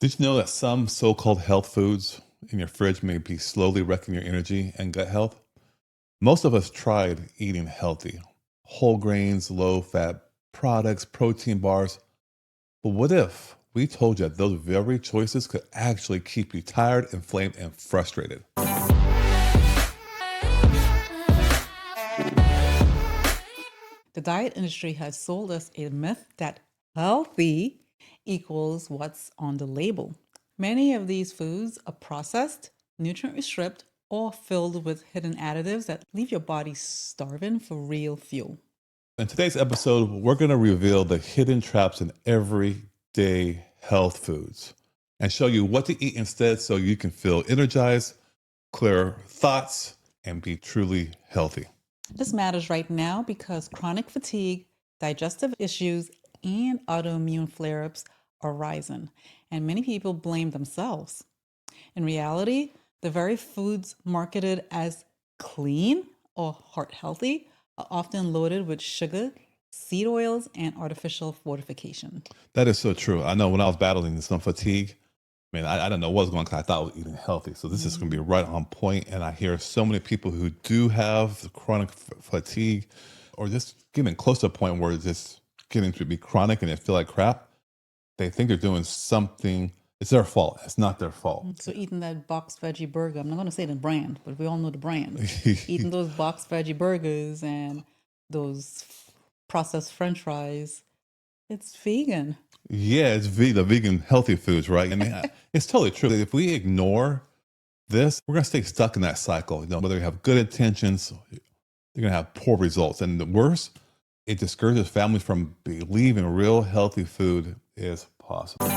Did you know that some so-called health foods in your fridge may be slowly wrecking your energy and gut health? Most of us tried eating healthy, whole grains, low-fat products, protein bars. But what if we told you that those very choices could actually keep you tired, inflamed, and frustrated? The diet industry has sold us a myth that healthy equals what's on the label. Many of these foods are processed, nutrient stripped, or filled with hidden additives that leave your body starving for real fuel. In today's episode, we're going to reveal the hidden traps in everyday health foods and show you what to eat instead so you can feel energized, clear thoughts, and be truly healthy. This matters right now because chronic fatigue, digestive issues, and autoimmune flare ups are rising, and many people blame themselves. In reality, the very foods marketed as clean or heart healthy are often loaded with sugar, seed oils, and artificial fortification. That is so true. I know when I was battling some fatigue, man, I didn't know what was going on because I thought I was eating healthy. So this is going to be Mhm. right on point. And I hear so many people who do have chronic fatigue or just getting close to a point where it's just getting to be chronic and they feel like crap. They think they're doing something. It's their fault. It's not their fault. So, eating that boxed veggie burger, I'm not going to say the brand, but we all know the brand. Eating those boxed veggie burgers and those processed french fries, it's vegan. Yeah, it's the vegan healthy foods, right? And it's totally true. If we ignore this, we're going to stay stuck in that cycle. Whether you have good intentions, you're going to have poor results. And the worst, it discourages families from believing real healthy food is possible.